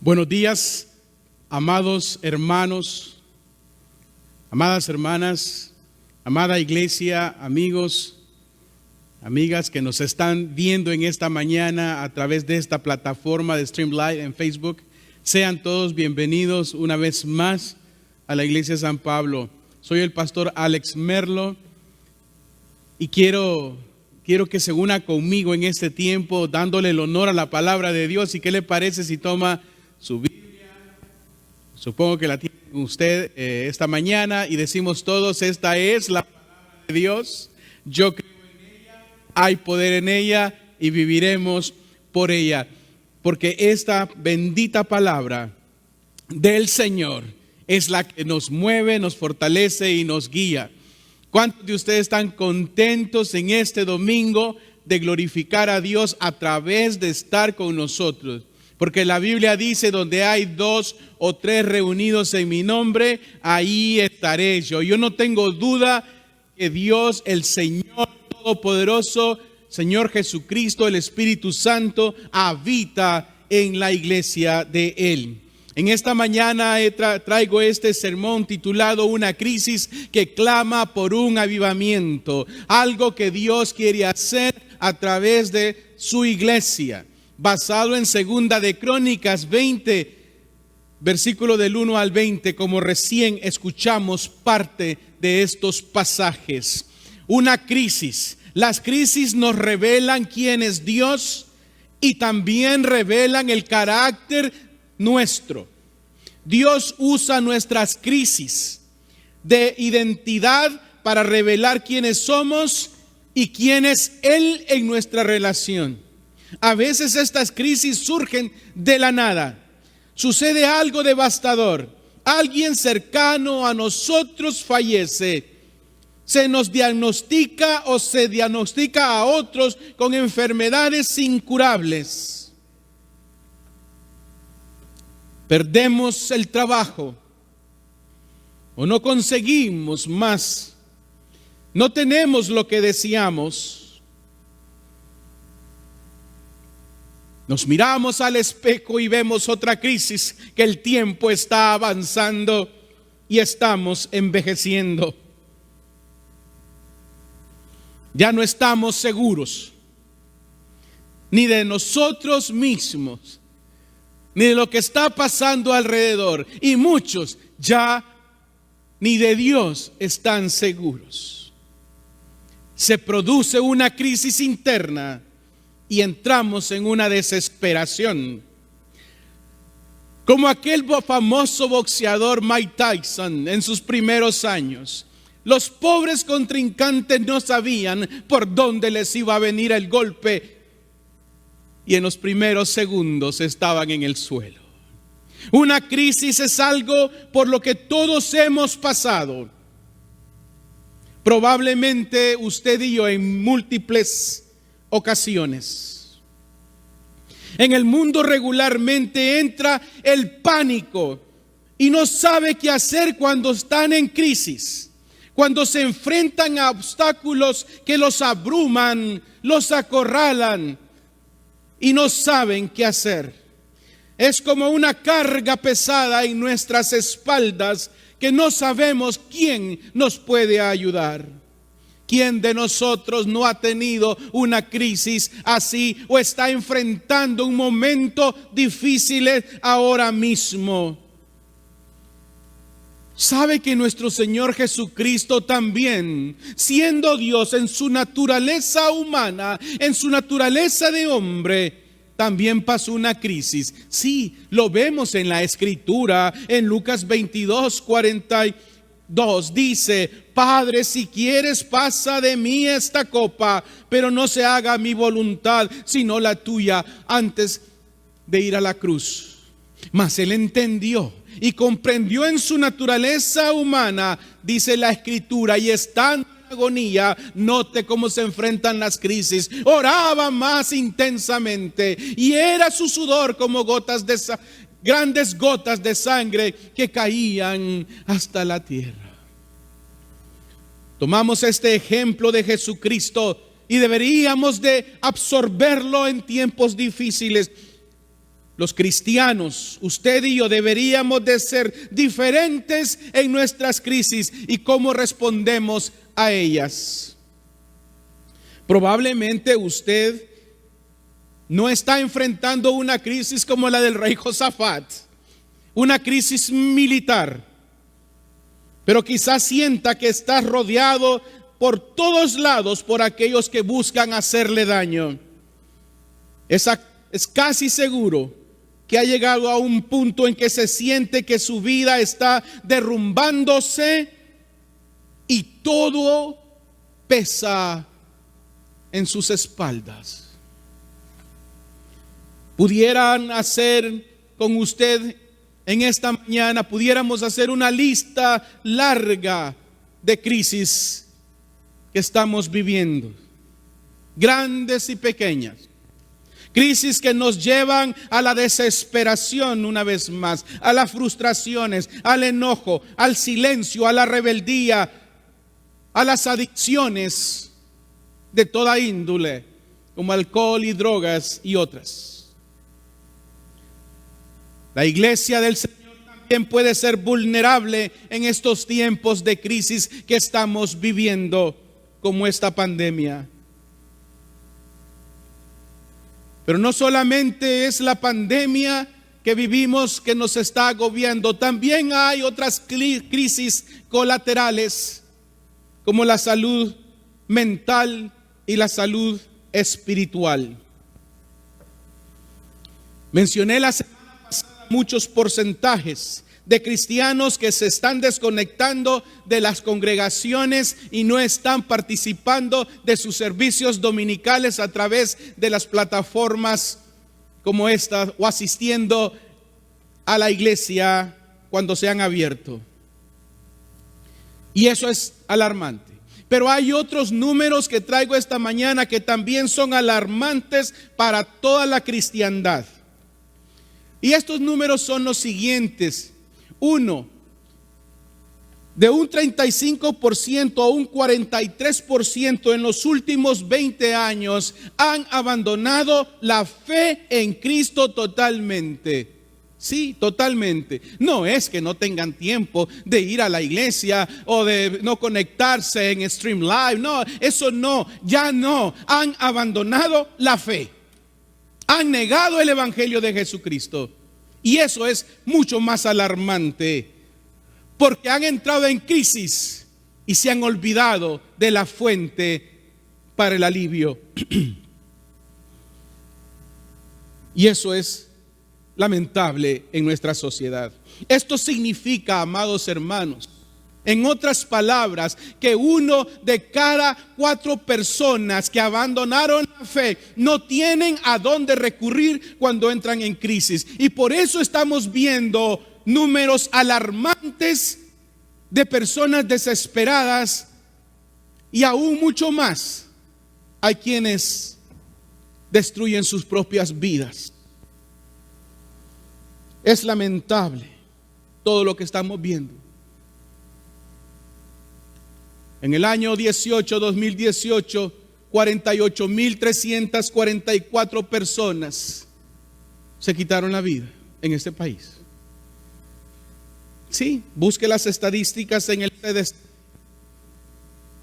Buenos días, amados hermanos, amadas hermanas, amada iglesia, amigos, amigas que nos están viendo en esta mañana a través de esta plataforma de Stream Live en Facebook. Sean todos bienvenidos una vez más a la Iglesia de San Pablo. Soy el pastor Alex Merlo y quiero que se una conmigo en este tiempo dándole el honor a la palabra de Dios. ¿Y qué le parece si toma su Biblia? Supongo que la tiene usted esta mañana y decimos todos: esta es la palabra de Dios. Yo creo en ella, hay poder en ella y viviremos por ella. Porque esta bendita palabra del Señor es la que nos mueve, nos fortalece y nos guía. ¿Cuántos de ustedes están contentos en este domingo de glorificar a Dios a través de estar con nosotros? Porque la Biblia dice: donde hay 2 o 3 reunidos en mi nombre, ahí estaré yo. Yo no tengo duda que Dios, el Señor Todopoderoso, Señor Jesucristo, el Espíritu Santo, habita en la iglesia de Él. En esta mañana traigo este sermón titulado Una crisis que clama por un avivamiento. Algo que Dios quiere hacer a través de su iglesia. Basado en 2 de Crónicas 20, versículo del 1 al 20, como recién escuchamos parte de estos pasajes. Una crisis. Las crisis nos revelan quién es Dios y también revelan el carácter nuestro. Dios usa nuestras crisis de identidad para revelar quiénes somos y quién es Él en nuestra relación. A veces estas crisis surgen de la nada. Sucede algo devastador. Alguien cercano a nosotros fallece. Se nos diagnostica o se diagnostica a otros con enfermedades incurables. Perdemos el trabajo o no conseguimos más. No tenemos lo que deseamos. Nos miramos al espejo y vemos otra crisis, que el tiempo está avanzando y estamos envejeciendo. Ya no estamos seguros ni de nosotros mismos, ni de lo que está pasando alrededor. Y muchos ya ni de Dios están seguros. Se produce una crisis interna y entramos en una desesperación. Como aquel famoso boxeador Mike Tyson en sus primeros años. Los pobres contrincantes no sabían por dónde les iba a venir el golpe y en los primeros segundos estaban en el suelo. Una crisis es algo por lo que todos hemos pasado. Probablemente usted y yo en múltiples ocasiones. En el mundo regularmente entra el pánico y no sabe qué hacer cuando están en crisis. Cuando se enfrentan a obstáculos que los abruman, los acorralan y no saben qué hacer. Es como una carga pesada en nuestras espaldas que no sabemos quién nos puede ayudar. ¿Quién de nosotros no ha tenido una crisis así o está enfrentando un momento difícil ahora mismo? ¿Sabe que nuestro Señor Jesucristo también, siendo Dios en su naturaleza humana, en su naturaleza de hombre, también pasó una crisis? Sí, lo vemos en la Escritura, en Lucas 22, 42, dice: Padre, si quieres, pasa de mí esta copa, pero no se haga mi voluntad, sino la tuya, antes de ir a la cruz. Mas Él entendió y comprendió en su naturaleza humana, dice la Escritura, y estando en agonía, note cómo se enfrentan las crisis, oraba más intensamente, y era su sudor como grandes gotas de sangre que caían hasta la tierra. Tomamos este ejemplo de Jesucristo y deberíamos de absorberlo en tiempos difíciles. los cristianos, usted y yo, deberíamos de ser diferentes en nuestras crisis y cómo respondemos a ellas. Probablemente usted no está enfrentando una crisis como la del rey Josafat, una crisis militar, pero quizás sienta que está rodeado por todos lados por aquellos que buscan hacerle daño. Es casi seguro que ha llegado a un punto en que se siente que su vida está derrumbándose y todo pesa en sus espaldas. Pudieran hacer con usted en esta mañana, pudiéramos hacer una lista larga de crisis que estamos viviendo, grandes y pequeñas. Crisis que nos llevan a la desesperación una vez más, a las frustraciones, al enojo, al silencio, a la rebeldía, a las adicciones de toda índole, como alcohol y drogas y otras. La iglesia del Señor también puede ser vulnerable en estos tiempos de crisis que estamos viviendo, como esta pandemia. Pero no solamente es la pandemia que vivimos que nos está agobiando, también hay otras crisis colaterales, como la salud mental y la salud espiritual. Mencioné la semana pasada muchos porcentajes de cristianos que se están desconectando de las congregaciones y no están participando de sus servicios dominicales a través de las plataformas como esta o asistiendo a la iglesia cuando se han abierto. Y eso es alarmante. Pero hay otros números que traigo esta mañana que también son alarmantes para toda la cristiandad. Y estos números son los siguientes. Uno, de un 35% a un 43% en los últimos 20 años han abandonado la fe en Cristo totalmente. Sí, totalmente. No es que no tengan tiempo de ir a la iglesia o de no conectarse en Stream Live. No, eso no, ya no. Han abandonado la fe. Han negado el evangelio de Jesucristo. Y eso es mucho más alarmante, porque han entrado en crisis y se han olvidado de la fuente para el alivio. Y eso es lamentable en nuestra sociedad. Esto significa, amados hermanos, en otras palabras, que 1 de cada 4 personas que abandonaron la fe no tienen a dónde recurrir cuando entran en crisis. Y por eso estamos viendo números alarmantes de personas desesperadas y aún mucho más. Hay quienes destruyen sus propias vidas. Es lamentable todo lo que estamos viendo. En el año 2018, 48.344 personas se quitaron la vida en este país. Sí, busque las estadísticas en el CDC.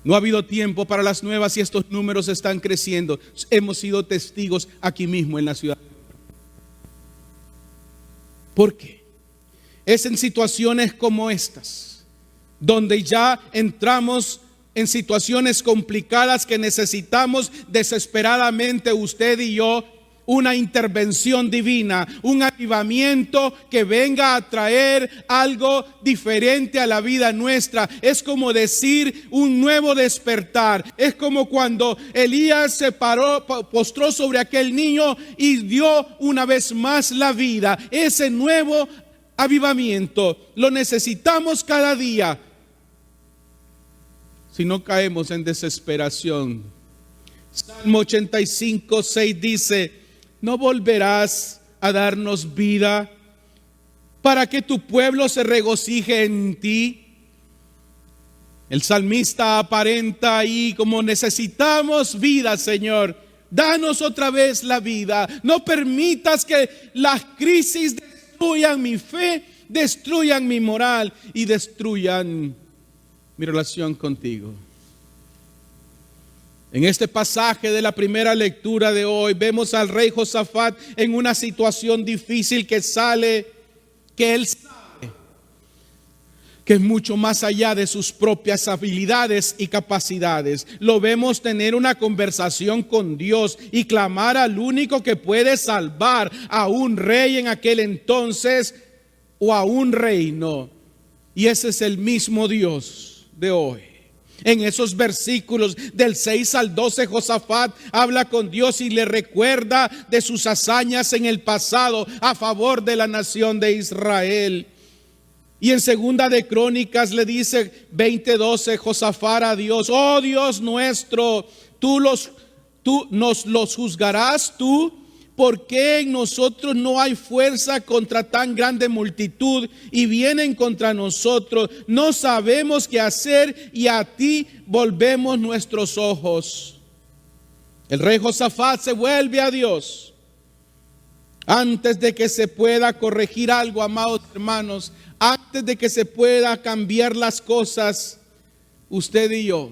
No ha habido tiempo para las nuevas y estos números están creciendo. Hemos sido testigos aquí mismo en la ciudad. ¿Por qué? Es en situaciones como estas, donde ya entramos en situaciones complicadas que necesitamos desesperadamente usted y yo una intervención divina, un avivamiento que venga a traer algo diferente a la vida nuestra. Es como decir un nuevo despertar. Es como cuando Elías se paró, postró sobre aquel niño y dio una vez más la vida. Ese nuevo avivamiento lo necesitamos cada día. Si no caemos en desesperación. Salmo 85:6 dice: no volverás a darnos vida para que tu pueblo se regocije en ti. El salmista aparenta ahí como necesitamos vida, Señor, danos otra vez la vida. No permitas que las crisis destruyan mi fe, destruyan mi moral y destruyan mi relación contigo. En este pasaje de la primera lectura de hoy vemos al rey Josafat en una situación difícil que él sabe que es mucho más allá de sus propias habilidades y capacidades. Lo vemos tener una conversación con Dios y clamar al único que puede salvar a un rey en aquel entonces o a un reino. Y ese es el mismo Dios de hoy. En esos versículos del 6 al 12, Josafat habla con Dios y le recuerda de sus hazañas en el pasado a favor de la nación de Israel. Y en segunda de Crónicas le dice 20:12 Josafat a Dios: oh Dios nuestro, tú nos los juzgarás tú, porque en nosotros no hay fuerza contra tan grande multitud y vienen contra nosotros. No sabemos qué hacer y a ti volvemos nuestros ojos. El rey Josafat se vuelve a Dios. Antes de que se pueda corregir algo, amados hermanos, antes de que se pueda cambiar las cosas, usted y yo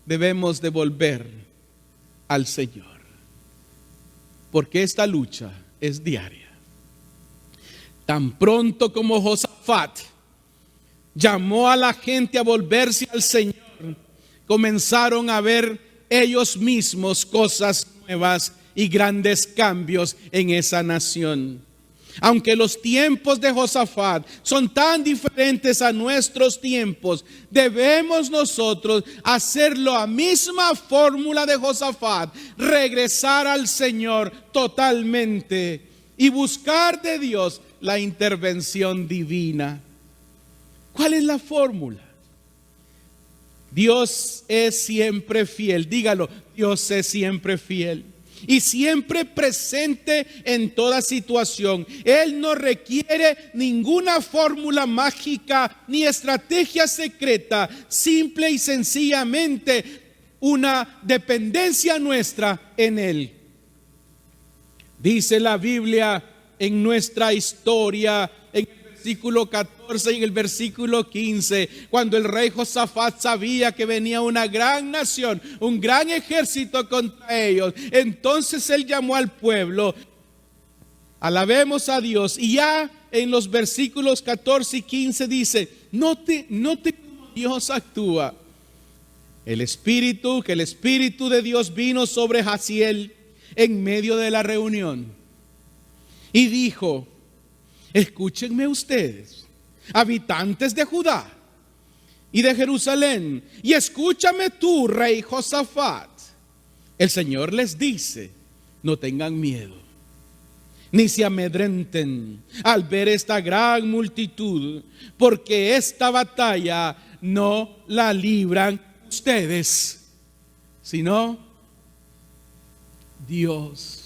debemos de volver al Señor. Porque esta lucha es diaria. Tan pronto como Josafat llamó a la gente a volverse al Señor, comenzaron a ver ellos mismos cosas nuevas y grandes cambios en esa nación. Aunque los tiempos de Josafat son tan diferentes a nuestros tiempos, debemos nosotros hacer la misma fórmula de Josafat: regresar al Señor totalmente y buscar de Dios la intervención divina. ¿Cuál es la fórmula? Dios es siempre fiel. Dígalo: Dios es siempre fiel y siempre presente en toda situación. Él no requiere ninguna fórmula mágica ni estrategia secreta. Simple y sencillamente una dependencia nuestra en Él. Dice la Biblia en nuestra historia, en el versículo 14 y en el versículo 15, cuando el rey Josafat sabía que venía una gran nación, un gran ejército contra ellos, entonces él llamó al pueblo: alabemos a Dios. Y ya en los versículos 14 y 15 dice: note cómo Dios actúa. Que el Espíritu de Dios vino sobre Jaziel en medio de la reunión y dijo: escúchenme ustedes, habitantes de Judá y de Jerusalén, y escúchame tú, rey Josafat. El Señor les dice: no tengan miedo, ni se amedrenten al ver esta gran multitud, porque esta batalla no la libran ustedes, sino Dios.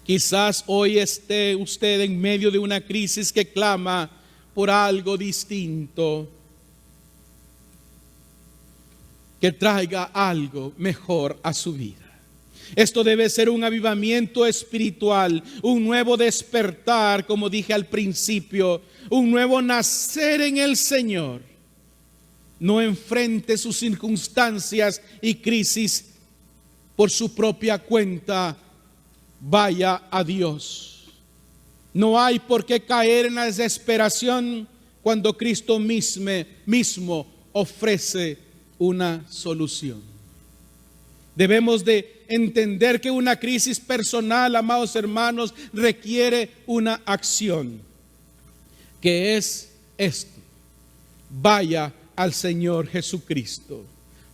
Quizás hoy esté usted en medio de una crisis que clama por algo distinto, que traiga algo mejor a su vida. Esto debe ser un avivamiento espiritual, un nuevo despertar, como dije al principio, un nuevo nacer en el Señor. No enfrente sus circunstancias y crisis por su propia cuenta. Vaya a Dios. No hay por qué caer en la desesperación cuando Cristo mismo ofrece una solución. Debemos de entender que una crisis personal, amados hermanos, requiere una acción, que es esto: vaya al Señor Jesucristo.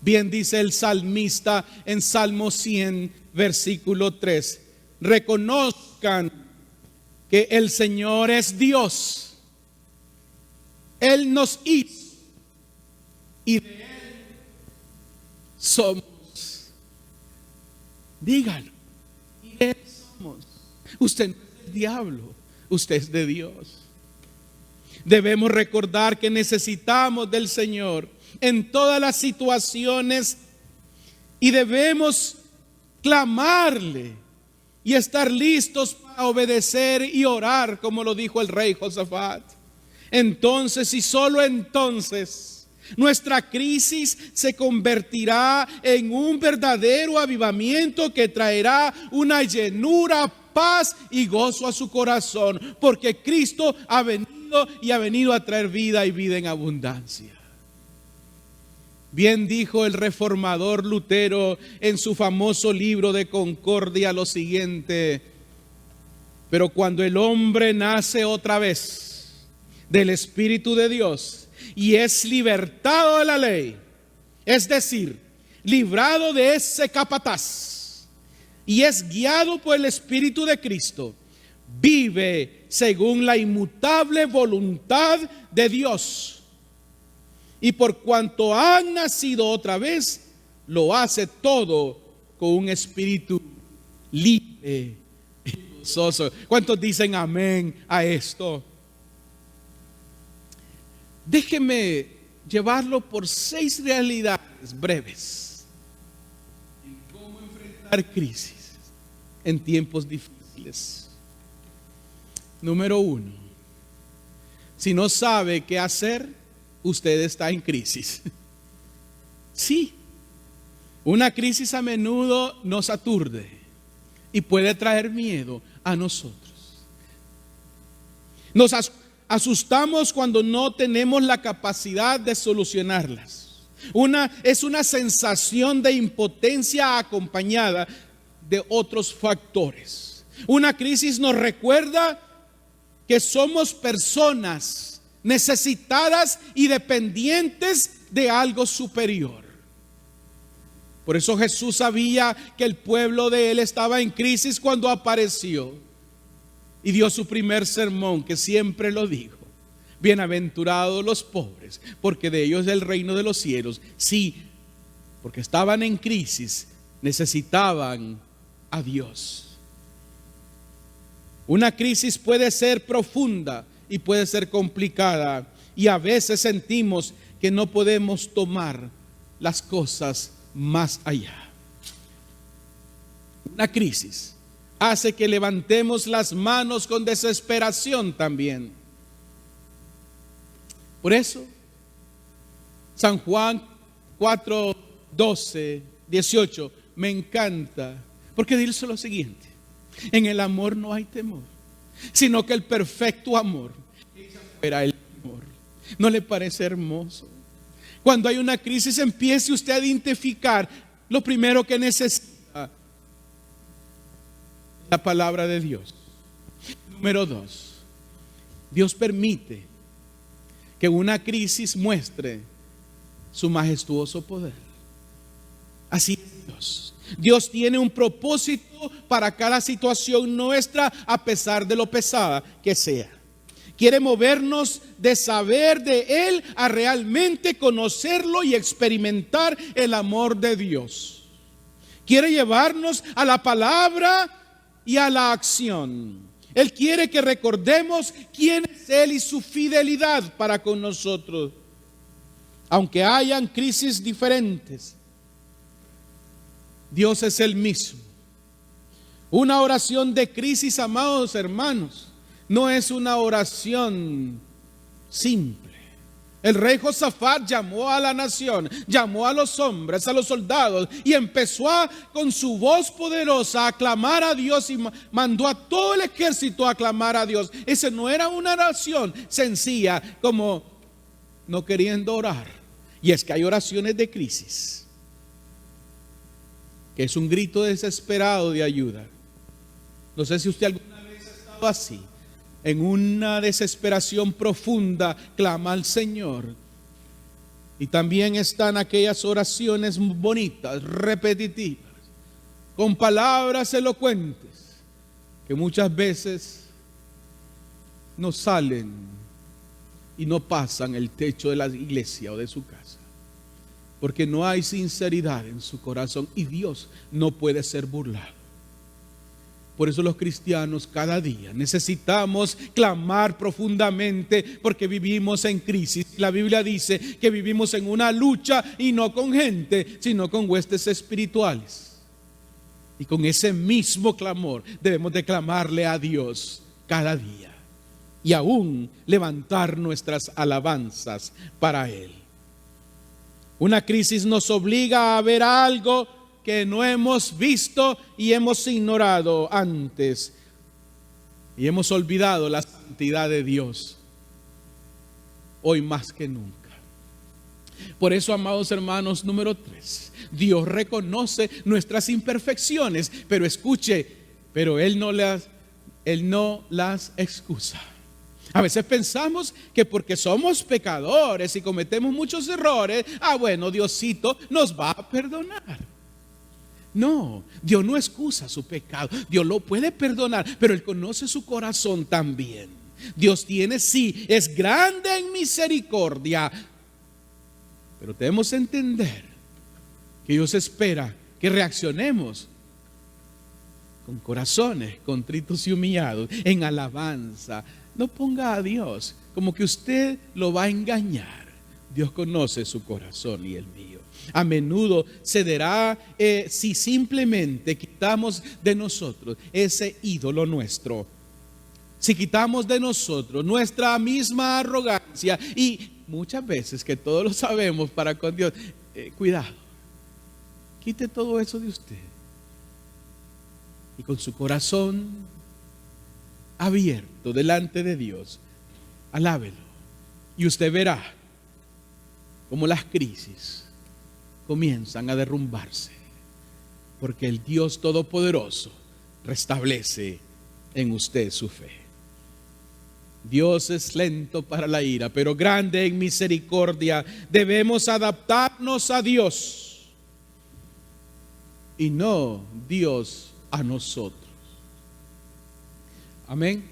Bien dice el salmista en Salmo 100, versículo 3: reconozcan que el Señor es Dios. Él nos hizo y de Él somos. Dígalo: y de Él somos. Usted no es del diablo, usted es de Dios. Debemos recordar que necesitamos del Señor en todas las situaciones y debemos clamarle y estar listos para obedecer y orar, como lo dijo el rey Josafat. Entonces y solo entonces nuestra crisis se convertirá en un verdadero avivamiento que traerá una llenura, paz y gozo a su corazón, porque Cristo ha venido a traer vida y vida en abundancia. Bien dijo el reformador Lutero en su famoso libro de Concordia lo siguiente: pero cuando el hombre nace otra vez del Espíritu de Dios y es libertado de la ley, es decir, librado de ese capataz y es guiado por el Espíritu de Cristo, vive según la inmutable voluntad de Dios. Y por cuanto han nacido otra vez, lo hace todo con un espíritu libre y gozoso. ¿Cuántos dicen amén a esto? Déjeme llevarlo por 6 realidades breves en cómo enfrentar crisis en tiempos difíciles. Número 1, si no sabe qué hacer, usted está en crisis. Sí, una crisis a menudo nos aturde y puede traer miedo a nosotros. Nos asustamos cuando no tenemos la capacidad de solucionarlas. Es una sensación de impotencia acompañada de otros factores. Una crisis nos recuerda que somos personas necesitadas y dependientes de algo superior. Por eso Jesús sabía que el pueblo de él estaba en crisis cuando apareció y dio su primer sermón, que siempre lo dijo: bienaventurados los pobres, porque de ellos es el reino de los cielos. Sí, porque estaban en crisis, necesitaban a Dios. Una crisis puede ser profunda y puede ser complicada, y a veces sentimos que no podemos tomar las cosas más allá. Una crisis hace que levantemos las manos con desesperación también. Por eso, San Juan 4, 12, 18 me encanta, porque dice lo siguiente: en el amor no hay temor, sino que el perfecto amor echa fuera el temor. ¿No le parece hermoso? Cuando hay una crisis, empiece usted a identificar lo primero que necesita: la palabra de Dios. Número 2, Dios permite que una crisis muestre su majestuoso poder. Así es Dios. Dios tiene un propósito para cada situación nuestra, a pesar de lo pesada que sea. Quiere movernos de saber de Él a realmente conocerlo y experimentar el amor de Dios. Quiere llevarnos a la palabra y a la acción. Él quiere que recordemos quién es Él y su fidelidad para con nosotros. Aunque hayan crisis diferentes, Dios es el mismo. Una oración de crisis, amados hermanos, no es una oración simple. El rey Josafat llamó a la nación, llamó a los hombres, a los soldados, y empezó con su voz poderosa a clamar a Dios, y mandó a todo el ejército a clamar a Dios. Esa no era una oración sencilla, como no queriendo orar. Y es que hay oraciones de crisis, que es un grito desesperado de ayuda. No sé si usted alguna vez ha estado así, en una desesperación profunda, clama al Señor. Y también están aquellas oraciones bonitas, repetitivas, con palabras elocuentes, que muchas veces no salen y no pasan el techo de la iglesia o de su casa, porque no hay sinceridad en su corazón, y Dios no puede ser burlado. Por eso los cristianos cada día necesitamos clamar profundamente, porque vivimos en crisis. La Biblia dice que vivimos en una lucha, y no con gente, sino con huestes espirituales. Y con ese mismo clamor debemos de clamarle a Dios cada día. Y aún levantar nuestras alabanzas para Él. Una crisis nos obliga a ver algo que no hemos visto y hemos ignorado antes. Y hemos olvidado la santidad de Dios. Hoy más que nunca. Por eso, amados hermanos, número 3. Dios reconoce nuestras imperfecciones, pero escuche, pero Él no las excusa. A veces pensamos que porque somos pecadores y cometemos muchos errores, bueno, Diosito nos va a perdonar. No, Dios no excusa su pecado. Dios lo puede perdonar, pero Él conoce su corazón también. Dios es grande en misericordia, pero debemos entender que Dios espera que reaccionemos con corazones contritos y humillados, en alabanza. No ponga a Dios como que usted lo va a engañar. Dios conoce su corazón y el mío. A menudo cederá si simplemente quitamos de nosotros ese ídolo nuestro. Si quitamos de nosotros nuestra misma arrogancia, y muchas veces que todos lo sabemos para con Dios, cuidado, quite todo eso de usted y con su corazón abierto delante de Dios, alábelo, y usted verá cómo las crisis comienzan a derrumbarse, porque el Dios Todopoderoso restablece en usted su fe. Dios es lento para la ira, pero grande en misericordia. Debemos adaptarnos a Dios y no Dios a nosotros. Amén.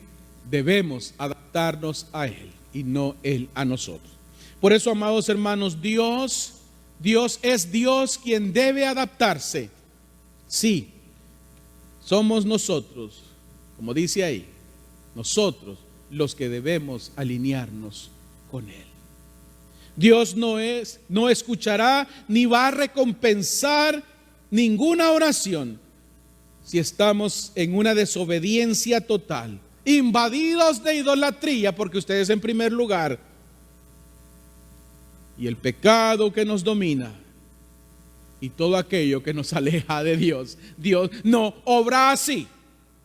Debemos adaptarnos a Él y no Él a nosotros. Por eso, amados hermanos, Dios es Dios quien debe adaptarse. Sí, somos nosotros, como dice ahí, nosotros los que debemos alinearnos con Él. Dios no escuchará ni va a recompensar ninguna oración si estamos en una desobediencia total, invadidos de idolatría, porque ustedes en primer lugar, y el pecado que nos domina y todo aquello que nos aleja de Dios. Dios no obra así.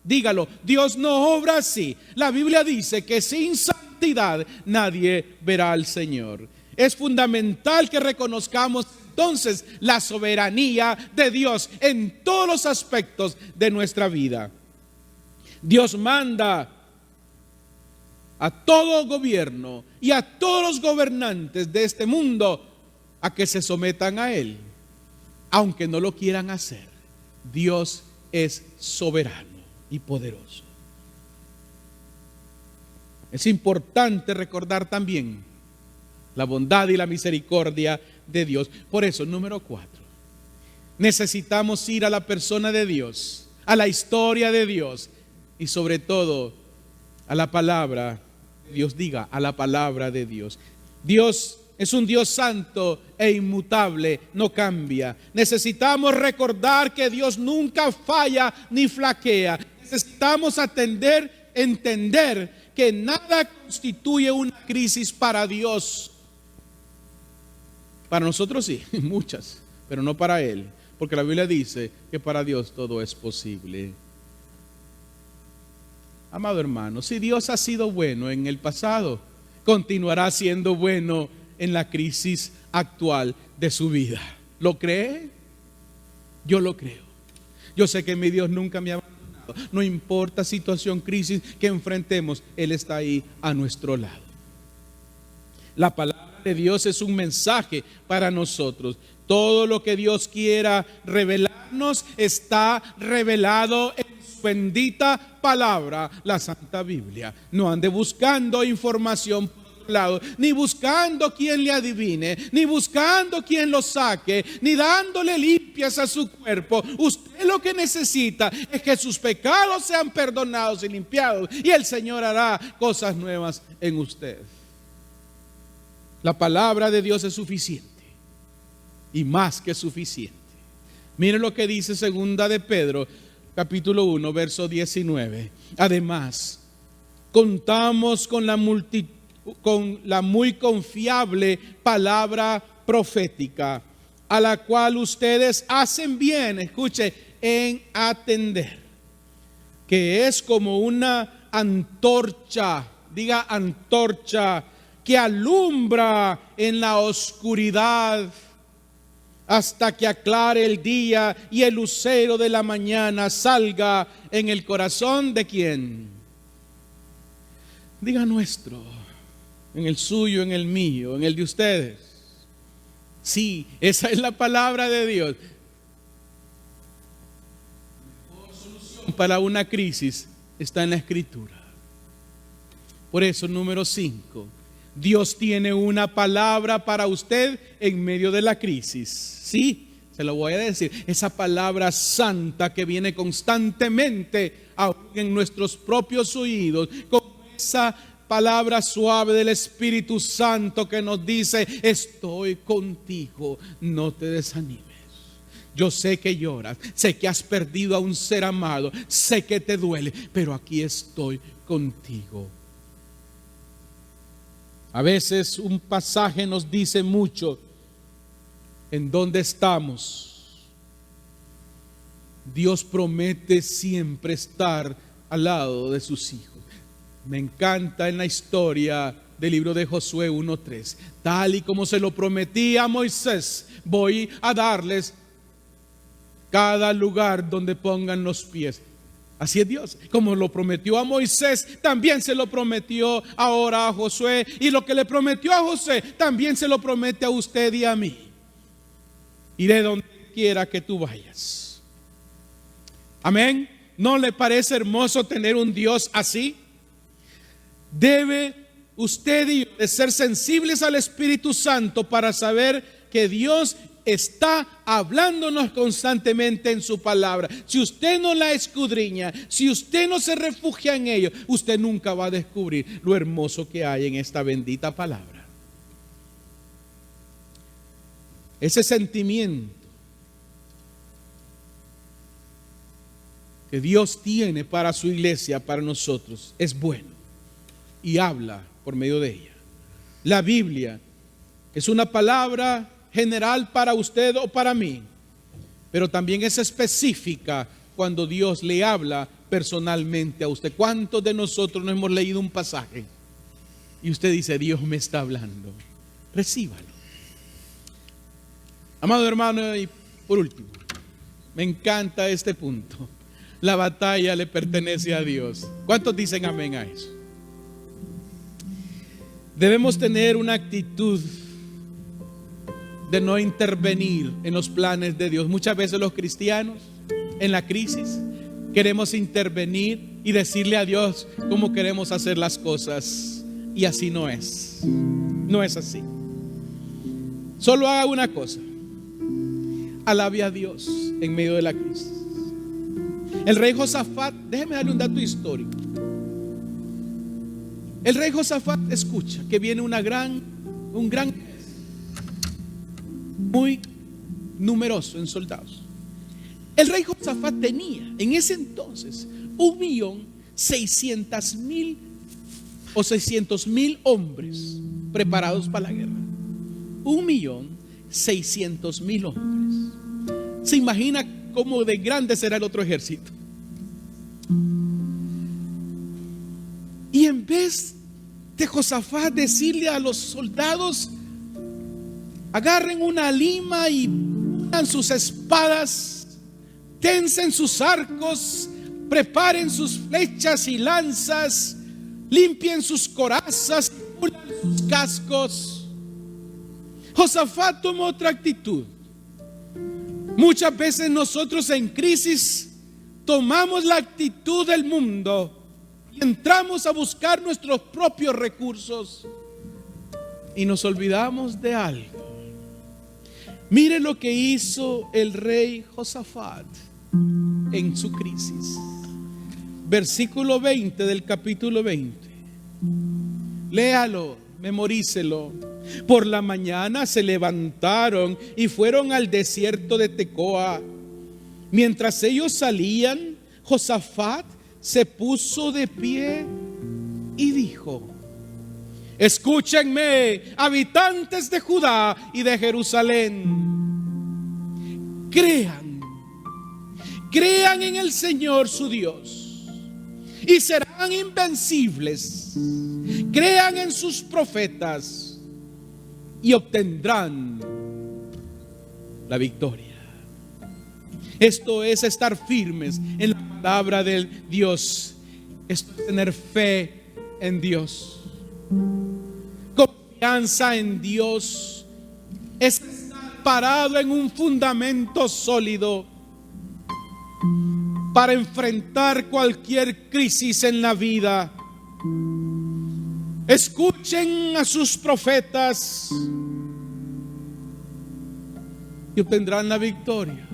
Dígalo, Dios no obra así. La Biblia dice que sin santidad nadie verá al Señor. Es fundamental que reconozcamos entonces la soberanía de Dios en todos los aspectos de nuestra vida. Dios manda a todo gobierno y a todos los gobernantes de este mundo a que se sometan a Él, aunque no lo quieran hacer. Dios es soberano y poderoso. Es importante recordar también la bondad y la misericordia de Dios. Por eso, número 4, necesitamos ir a la persona de Dios, a la historia de Dios y sobre todo a la palabra de Dios. Diga, a la palabra de Dios. Dios es un Dios santo e inmutable, no cambia. Necesitamos recordar que Dios nunca falla ni flaquea. Necesitamos entender que nada constituye una crisis para Dios. Para nosotros sí, muchas, pero no para Él, porque la Biblia dice que para Dios todo es posible. Amado hermano, si Dios ha sido bueno en el pasado, continuará siendo bueno en la crisis actual de su vida. ¿Lo cree? Yo lo creo. Yo sé que mi Dios nunca me ha abandonado. No importa situación, crisis que enfrentemos, Él está ahí a nuestro lado. La palabra de Dios es un mensaje para nosotros. Todo lo que Dios quiera revelarnos está revelado en su bendita palabra, la Santa Biblia. No ande buscando información por otro lado, ni buscando quien le adivine, ni buscando quien lo saque, ni dándole limpias a su cuerpo. Usted lo que necesita es que sus pecados sean perdonados y limpiados, y el Señor hará cosas nuevas en usted. La palabra de Dios es suficiente y más que suficiente. Mire lo que dice segunda de Pedro, capítulo 1, verso 19. Además, contamos con la muy confiable palabra profética, a la cual ustedes hacen bien, escuche, en atender, que es como una antorcha, diga antorcha, que alumbra en la oscuridad hasta que aclare el día y el lucero de la mañana salga en el corazón de ¿quién? Diga nuestro, en el suyo, en el mío, en el de ustedes. Sí, esa es la palabra de Dios. La mejor solución para una crisis está en la Escritura. Por eso, número 5, Dios tiene una palabra para usted en medio de la crisis. Sí, se lo voy a decir. Esa palabra santa que viene constantemente en nuestros propios oídos, con esa palabra suave del Espíritu Santo que nos dice: estoy contigo, no te desanimes. Yo sé que lloras, sé que has perdido a un ser amado, sé que te duele, pero aquí estoy contigo. A veces un pasaje nos dice mucho en dónde estamos. Dios promete siempre estar al lado de sus hijos. Me encanta en la historia del libro de Josué 1:3. Tal y como se lo prometí a Moisés, voy a darles cada lugar donde pongan los pies. Así es Dios, como lo prometió a Moisés, también se lo prometió ahora a Josué, y lo que le prometió a José, también se lo promete a usted y a mí. Iré donde quiera que tú vayas. Amén. ¿No le parece hermoso tener un Dios así? Debe usted y yo de ser sensibles al Espíritu Santo para saber que Dios está hablándonos constantemente en su palabra. Si usted no la escudriña, si usted no se refugia en ello, usted nunca va a descubrir lo hermoso que hay en esta bendita palabra. Ese sentimiento que Dios tiene para su iglesia, para nosotros, es bueno y habla por medio de ella. La Biblia es una palabra general para usted o para mí, pero también es específica cuando Dios le habla personalmente a usted. ¿Cuántos de nosotros no hemos leído un pasaje y usted dice: Dios me está hablando? Recíbalo. Amado hermano, y por último, me encanta este punto: la batalla le pertenece a Dios. ¿Cuántos dicen amén a eso? Debemos tener una actitud de no intervenir en los planes de Dios. Muchas veces los cristianos en la crisis queremos intervenir y decirle a Dios cómo queremos hacer las cosas, y así no es. No es así. Solo haga una cosa: alabe a Dios en medio de la crisis. El rey Josafat, déjeme darle un dato histórico. El rey Josafat escucha que viene un gran muy numeroso en soldados. El rey Josafat tenía en ese entonces 1.600.000 o 600.000 hombres preparados para la guerra. 1.600.000 hombres. ¿Se imagina cómo de grande será el otro ejército? Y en vez de Josafat decirle a los soldados: agarren una lima y pongan sus espadas, tensen sus arcos, preparen sus flechas y lanzas, limpien sus corazas, pulan sus cascos, Josafat tomó otra actitud. Muchas veces nosotros en crisis tomamos la actitud del mundo y entramos a buscar nuestros propios recursos y nos olvidamos de algo. Mire lo que hizo el rey Josafat en su crisis. Versículo 20 del capítulo 20. Léalo, memorícelo. Por la mañana se levantaron y fueron al desierto de Tecoa, Mientras ellos salían, Josafat se puso de pie y dijo: escúchenme, habitantes de Judá y de Jerusalén. Crean en el Señor su Dios y serán invencibles. Crean en sus profetas y obtendrán la victoria. Esto es estar firmes en la palabra de Dios. Esto es tener fe en Dios. Confianza en Dios es estar parado en un fundamento sólido para enfrentar cualquier crisis en la vida. Escuchen a sus profetas y obtendrán la victoria.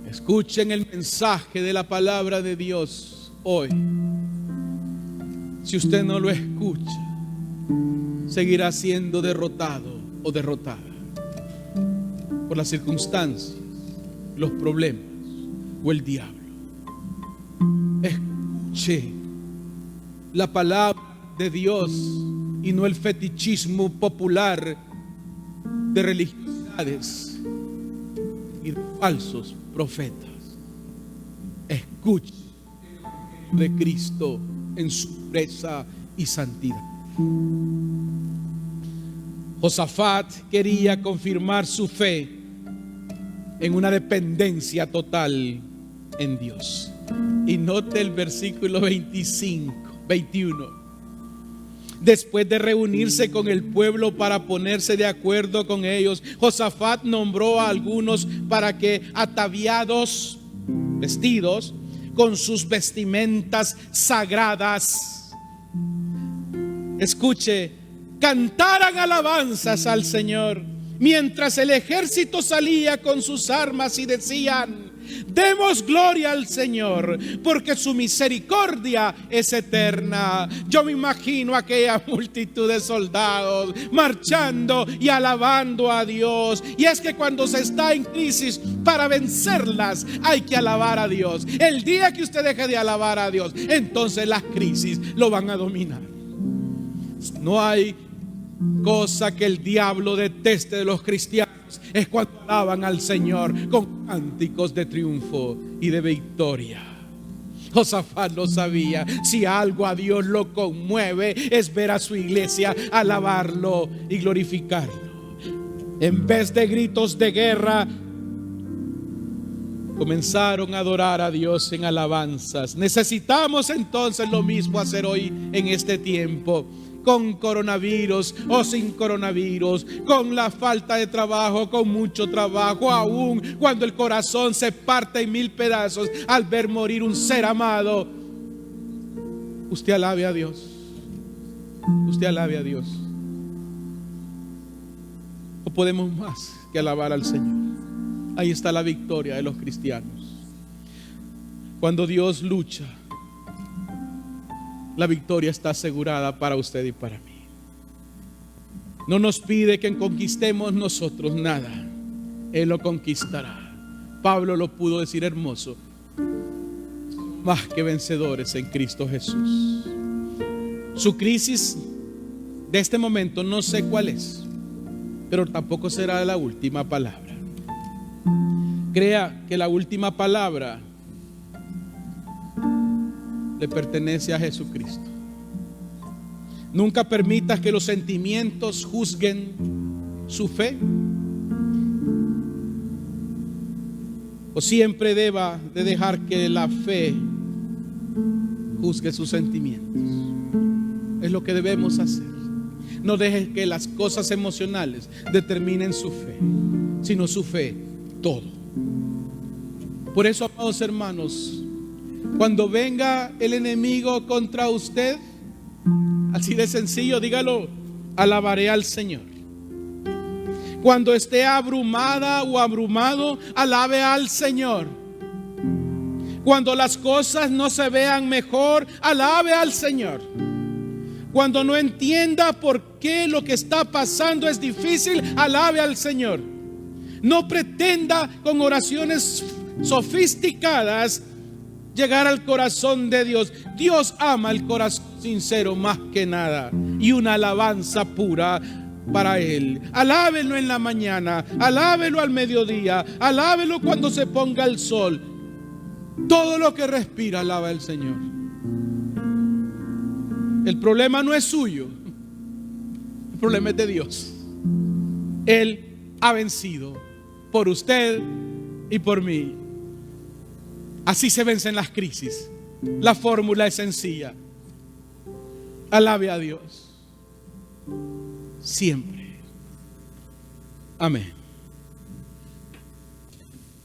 Escuchen el mensaje de la palabra de Dios hoy. Si usted no lo escucha, seguirá siendo derrotado o derrotada por las circunstancias, los problemas o el diablo. Escuche la palabra de Dios y no el fetichismo popular de religiosidades y de falsos profetas. Escuche el Evangelio de Cristo en su pureza y santidad. Josafat quería confirmar su fe en una dependencia total en Dios. Y note el versículo 21. Después de reunirse con el pueblo para ponerse de acuerdo con ellos, Josafat nombró a algunos para que, ataviados, vestidos con sus vestimentas sagradas, escuche, cantaran alabanzas al Señor, mientras el ejército salía con sus armas y decían: demos gloria al Señor, porque su misericordia es eterna. Yo me imagino aquella multitud de soldados marchando y alabando a Dios. Y es que cuando se está en crisis, para vencerlas hay que alabar a Dios. El día que usted deje de alabar a Dios, entonces las crisis lo van a dominar. No hay cosa que el diablo deteste de los cristianos, es cuando alaban al Señor con cánticos de triunfo y de victoria. Josafat lo sabía. Si algo a Dios lo conmueve, es ver a su iglesia alabarlo y glorificarlo. En vez de gritos de guerra, comenzaron a adorar a Dios en alabanzas. Necesitamos entonces lo mismo hacer hoy en este tiempo. Con coronavirus o sin coronavirus, con la falta de trabajo, con mucho trabajo, aún cuando el corazón se parte en 1000 pedazos al ver morir un ser amado, usted alabe a Dios. Usted alabe a Dios. No podemos más que alabar al Señor. Ahí está la victoria de los cristianos. Cuando Dios lucha, la victoria está asegurada para usted y para mí. No nos pide que conquistemos nosotros nada. Él lo conquistará. Pablo lo pudo decir hermoso: más que vencedores en Cristo Jesús. Su crisis de este momento no sé cuál es, pero tampoco será la última palabra. Crea que la última palabra le pertenece a Jesucristo. Nunca permitas que los sentimientos juzguen su fe, o siempre deba de dejar que la fe juzgue sus sentimientos. Es lo que debemos hacer. No dejes que las cosas emocionales determinen su fe, sino su fe todo. Por eso, amados hermanos, cuando venga el enemigo contra usted, así de sencillo, dígalo: alabaré al Señor. Cuando esté abrumada o abrumado, alabe al Señor. Cuando las cosas no se vean mejor, alabe al Señor. Cuando no entienda por qué lo que está pasando es difícil, alabe al Señor. No pretenda con oraciones sofisticadas llegar al corazón de Dios. Dios ama el corazón sincero más que nada, y una alabanza pura para Él. Alábelo en la mañana, alábelo al mediodía, alábelo cuando se ponga el sol. Todo lo que respira alaba al Señor. El problema no es suyo, el problema es de Dios. Él ha vencido por usted y por mí. Así se vencen las crisis. La fórmula es sencilla: alabe a Dios siempre. Amén.